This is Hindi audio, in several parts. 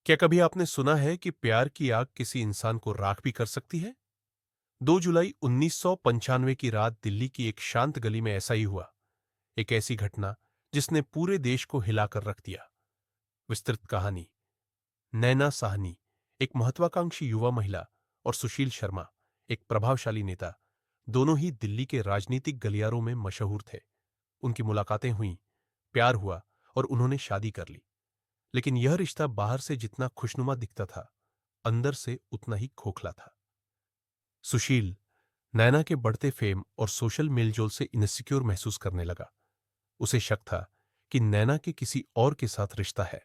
क्या कभी आपने सुना है कि प्यार की आग किसी इंसान को राख भी कर सकती है? 2 जुलाई 1995 की रात दिल्ली की एक शांत गली में ऐसा ही हुआ। एक ऐसी घटना जिसने पूरे देश को हिलाकर रख दिया। विस्तृत कहानी। नैना साहनी, एक महत्वाकांक्षी युवा महिला, और सुशील शर्मा, एक प्रभावशाली नेता, दोनों ही दिल्ली के राजनीतिक गलियारों में मशहूर थे। उनकी मुलाकातें हुईं, प्यार हुआ और उन्होंने शादी कर ली। लेकिन यह रिश्ता बाहर से जितना खुशनुमा दिखता था, अंदर से उतना ही खोखला था। सुशील नैना के बढ़ते फेम और सोशल मेलजोल से इनसिक्योर महसूस करने लगा। उसे शक था कि नैना के किसी और के साथ रिश्ता है।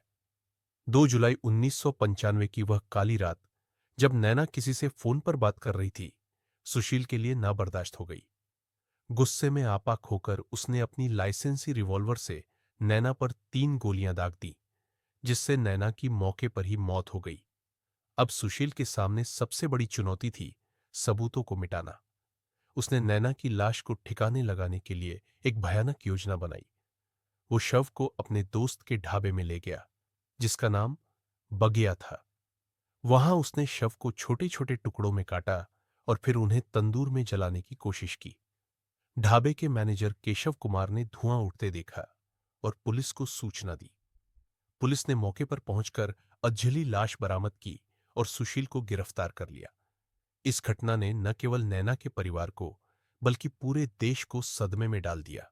2 जुलाई 1995 की वह काली रात, जब नैना किसी से फोन पर बात कर रही थी, सुशील के लिए नाबर्दाश्त हो गई। गुस्से में आपा खोकर उसने अपनी लाइसेंसी रिवॉल्वर से नैना पर 3 गोलियां दाग दी, जिससे नैना की मौके पर ही मौत हो गई। अब सुशील के सामने सबसे बड़ी चुनौती थी सबूतों को मिटाना। उसने नैना की लाश को ठिकाने लगाने के लिए एक भयानक योजना बनाई। वो शव को अपने दोस्त के ढाबे में ले गया, जिसका नाम बगिया था। वहां उसने शव को छोटे छोटे टुकड़ों में काटा और फिर उन्हें तंदूर में जलाने की कोशिश की। ढाबे के मैनेजर केशव कुमार ने धुआं उठते देखा और पुलिस को सूचना दी। पुलिस ने मौके पर पहुंचकर अधजली लाश बरामद की और सुशील को गिरफ्तार कर लिया। इस घटना ने न केवल नैना के परिवार को, बल्कि पूरे देश को सदमे में डाल दिया।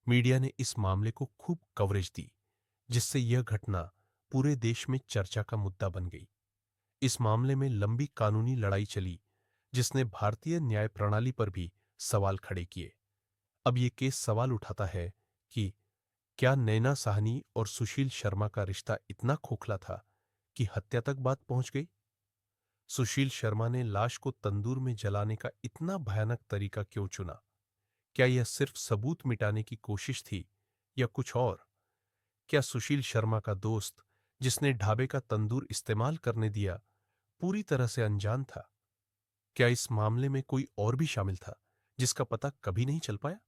मीडिया ने इस मामले को खूब कवरेज दी, जिससे यह घटना पूरे देश में चर्चा का मुद्दा बन गई। इस मामले में लंबी कानूनी लड़ाई चली, जिसने भारतीय न्याय प्रणाली पर भी सवाल खड़े किए। अब यह केस सवाल उठाता है कि क्या नैना साहनी और सुशील शर्मा का रिश्ता इतना खोखला था कि हत्या तक बात पहुंच गई? सुशील शर्मा ने लाश को तंदूर में जलाने का इतना भयानक तरीका क्यों चुना? क्या यह सिर्फ सबूत मिटाने की कोशिश थी या कुछ और? क्या सुशील शर्मा का दोस्त, जिसने ढाबे का तंदूर इस्तेमाल करने दिया, पूरी तरह से अनजान था? क्या इस मामले में कोई और भी शामिल था, जिसका पता कभी नहीं चल पाया?